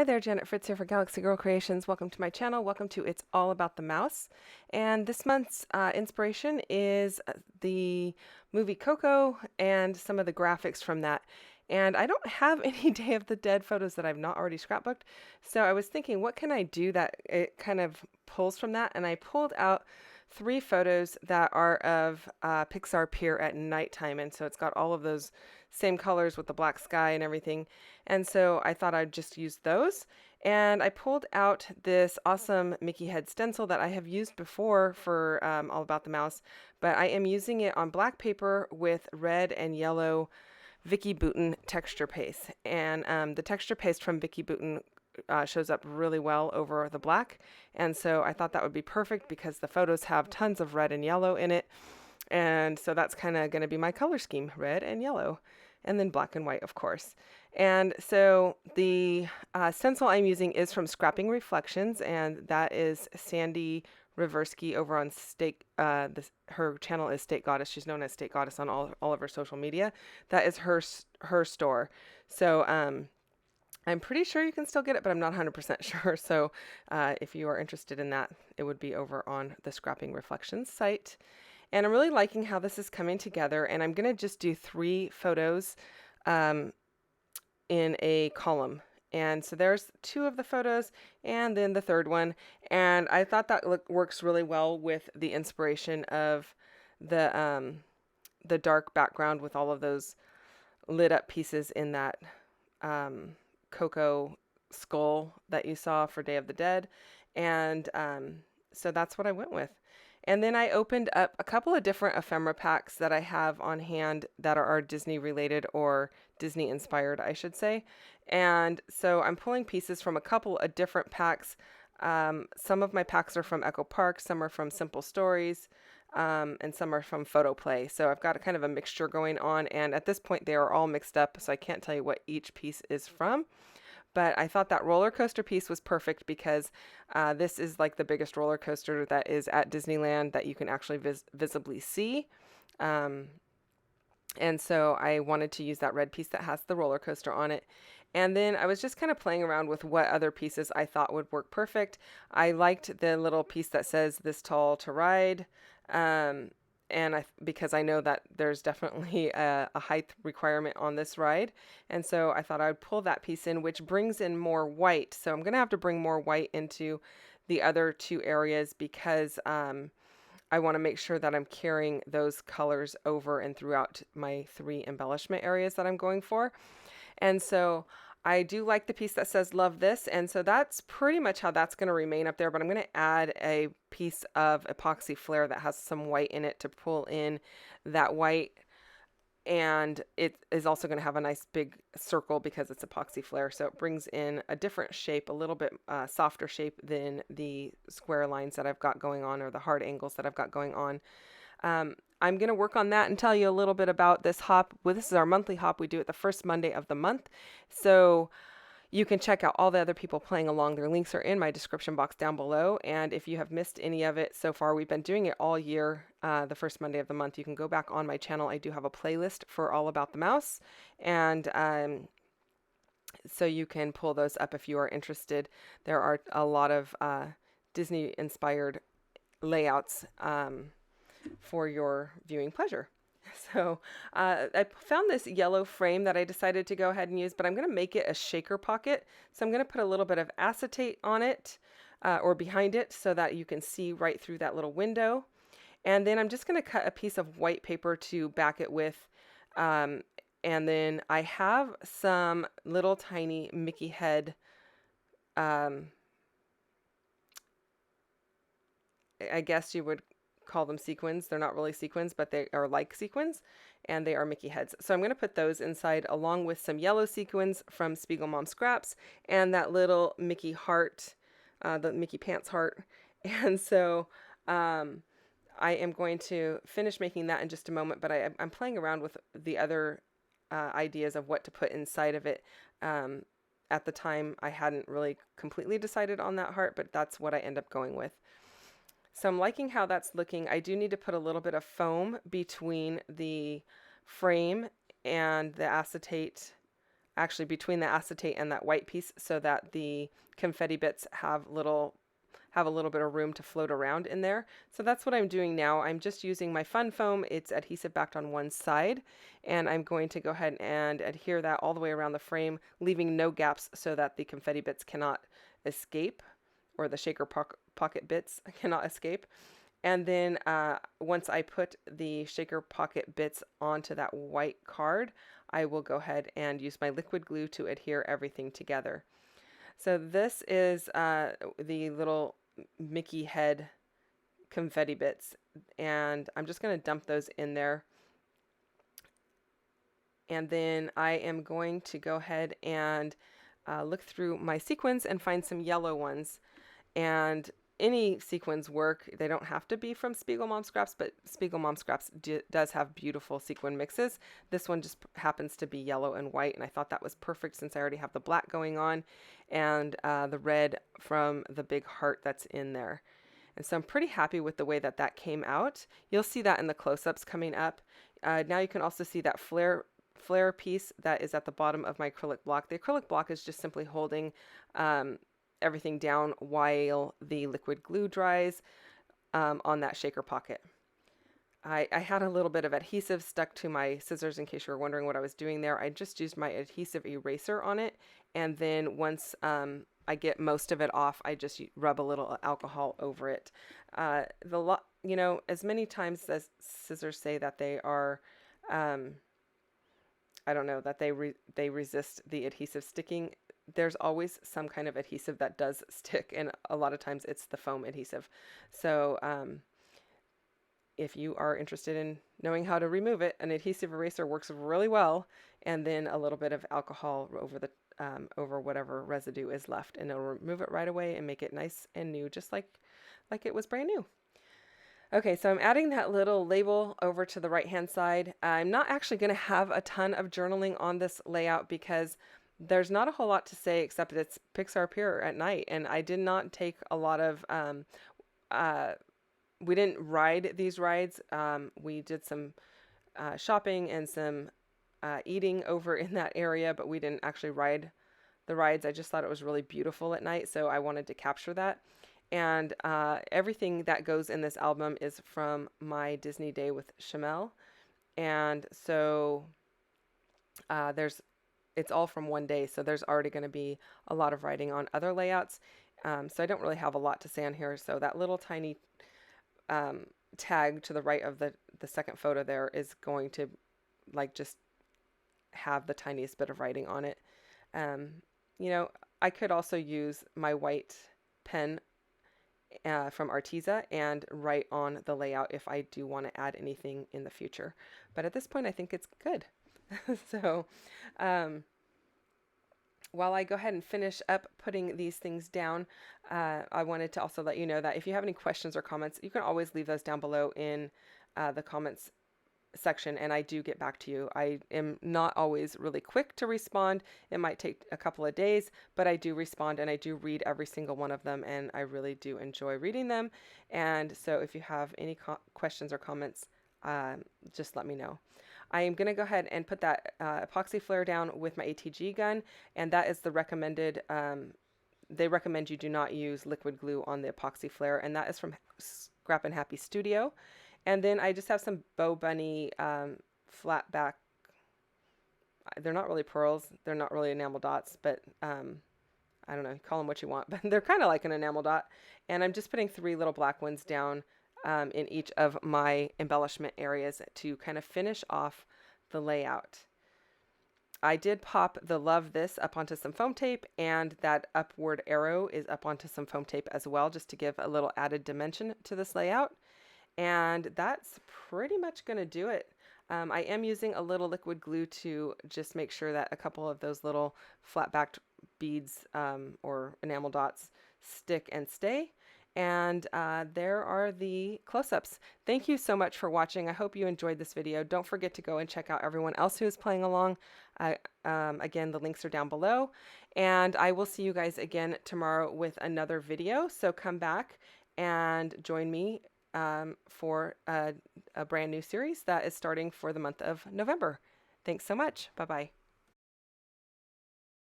there, Janet Fritz here for Galaxy Girl Creations. Welcome to my channel. Welcome to It's All About the Mouse. And this month's inspiration is the movie Coco and some of the graphics from that. And I don't have any Day of the Dead photos that I've not already scrapbooked. So I was thinking, what can I do that it kind of pulls from that? And I pulled out 3 photos that are of Pixar Pier at nighttime. And so it's got all of those same colors with the black sky and everything. And so I thought I'd just use those. And I pulled out this awesome Mickey head stencil that I have used before for All About the Mouse, but I am using it on black paper with red and yellow Vicky Bouton texture paste. And the texture paste from Vicky Bouton shows up really well over the black. And so I thought that would be perfect because the photos have tons of red and yellow in it. And so that's kind of going to be my color scheme, red and yellow, and then black and white, of course. And so the stencil I'm using is from Scrapping Reflections, and that is Sandy Reversky over on her channel is State Goddess. She's known as State Goddess on all of her social media. That is her store. So I'm pretty sure you can still get it, but I'm not 100% sure. So if you are interested in that, it would be over on the Scrapping Reflections site. And I'm really liking how this is coming together, and I'm going to just do 3 photos in a column. And so there's 2 of the photos and then the 3rd one. And I thought that works really well with the inspiration of the dark background with all of those lit up pieces in that Coco skull that you saw for Day of the Dead. And so that's what I went with. And then I opened up a couple of different ephemera packs that I have on hand that are Disney related or Disney inspired, I should say. And so I'm pulling pieces from a couple of different packs. Some of my packs are from Echo Park, some are from Simple Stories, and some are from Photo Play. So I've got a kind of a mixture going on, and at this point they are all mixed up, so I can't tell you what each piece is from. But I thought that roller coaster piece was perfect because this is like the biggest roller coaster that is at Disneyland that you can actually visibly see. And so I wanted to use that red piece that has the roller coaster on it. And then I was just kind of playing around with what other pieces I thought would work perfect. I liked the little piece that says "This Tall to Ride." And because I know that there's definitely a height requirement on this ride. And so I thought I would pull that piece in, which brings in more white. So I'm going to have to bring more white into the other 2 areas because I want to make sure that I'm carrying those colors over and throughout my 3 embellishment areas that I'm going for. And so I do like the piece that says "Love This," and so that's pretty much how that's going to remain up there, but I'm going to add a piece of epoxy flare that has some white in it to pull in that white, and it is also going to have a nice big circle because it's epoxy flare, so it brings in a different shape, a little bit softer shape than the square lines that I've got going on or the hard angles that I've got going on. I'm going to work on that and tell you a little bit about this hop. Well, this is our monthly hop. We do it the first Monday of the month. So you can check out all the other people playing along. Their links are in my description box down below. And if you have missed any of it so far, we've been doing it all year, the first Monday of the month. You can go back on my channel. I do have a playlist for All About the Mouse. And so you can pull those up if you are interested. There are a lot of Disney-inspired layouts for your viewing pleasure. So I found this yellow frame that I decided to go ahead and use, but I'm going to make it a shaker pocket. So I'm going to put a little bit of acetate on it or behind it so that you can see right through that little window. And then I'm just going to cut a piece of white paper to back it with. And then I have some little tiny Mickey head I guess you would call them sequins. They're not really sequins, but they are like sequins, and they are Mickey heads. So I'm going to put those inside along with some yellow sequins from Spiegel Mom Scraps and that little Mickey heart, the Mickey pants heart. And so I am going to finish making that in just a moment, but I'm playing around with the other ideas of what to put inside of it. At the time, I hadn't really completely decided on that heart, but that's what I end up going with. So I'm liking how that's looking. I do need to put a little bit of foam between the frame and the acetate actually between the acetate and that white piece so that the confetti bits have a little bit of room to float around in there. So that's what I'm doing now. I'm just using my fun foam. It's adhesive backed on one side, and I'm going to go ahead and adhere that all the way around the frame, leaving no gaps so that the confetti bits cannot escape, or the shaker pocket bits cannot escape. And then once I put the shaker pocket bits onto that white card, I will go ahead and use my liquid glue to adhere everything together. So this is the little Mickey head confetti bits, and I'm just going to dump those in there. And then I am going to go ahead and look through my sequins and find some yellow ones. And any sequins work. They don't have to be from Spiegel Mom Scraps, but Spiegel Mom Scraps does have beautiful sequin mixes. This one just happens to be yellow and white, and I thought that was perfect since I already have the black going on and the red from the big heart that's in there. And so I'm pretty happy with the way that that came out. You'll see that in the close-ups coming up. Now you can also see that flare piece that is at the bottom of my acrylic block. The acrylic block is just simply holding everything down while the liquid glue dries on that shaker pocket. I had a little bit of adhesive stuck to my scissors in case you were wondering what I was doing there. I just used my adhesive eraser on it, and then once I get most of it off, I just rub a little alcohol over it. You know, as many times as scissors say that they are I don't know, that they resist the adhesive sticking, there's always some kind of adhesive that does stick, and a lot of times it's the foam adhesive. So if you are interested in knowing how to remove it, an adhesive eraser works really well, and then a little bit of alcohol over the over whatever residue is left, and it'll remove it right away and make it nice and new, just like it was brand new. Okay, so I'm adding that little label over to the right-hand side. I'm not actually going to have a ton of journaling on this layout because there's not a whole lot to say except it's Pixar Pier at night, and I did not take a lot of, we didn't ride these rides. We did some shopping and some eating over in that area, but we didn't actually ride the rides. I just thought it was really beautiful at night, so I wanted to capture that. And everything that goes in this album is from my Disney Day with Shamel. And so it's all from one day, so there's already going to be a lot of writing on other layouts. So I don't really have a lot to say on here. So that little tiny tag to the right of the second photo there is going to just have the tiniest bit of writing on it. You know, I could also use my white pen from Arteza and write on the layout if I do want to add anything in the future. But at this point, I think it's good. So while I go ahead and finish up putting these things down, I wanted to also let you know that if you have any questions or comments, you can always leave those down below in the comments section, and I do get back to you. I am not always really quick to respond. It might take a couple of days, but I do respond, and I do read every single one of them, and I really do enjoy reading them. And so if you have any questions or comments, just let me know. I am going to go ahead and put that epoxy flare down with my ATG gun, and that is the recommended, they recommend you do not use liquid glue on the epoxy flare, and that is from Scrap and Happy Studio. And then I just have some Bow Bunny flat back. They're not really pearls. They're not really enamel dots, but I don't know, call them what you want, but they're kind of like an enamel dot. And I'm just putting 3 little black ones down in each of my embellishment areas to kind of finish off the layout. I did pop the Love This up onto some foam tape, and that upward arrow is up onto some foam tape as well, just to give a little added dimension to this layout. And that's pretty much going to do it. I am using a little liquid glue to just make sure that a couple of those little flat-backed beads or enamel dots stick and stay. And there are the close-ups. Thank you so much for watching. I hope you enjoyed this video. Don't forget to go and check out everyone else who is playing along. Again, the links are down below. And I will see you guys again tomorrow with another video. So come back and join me for a brand new series that is starting for the month of November. Thanks so much. Bye-bye.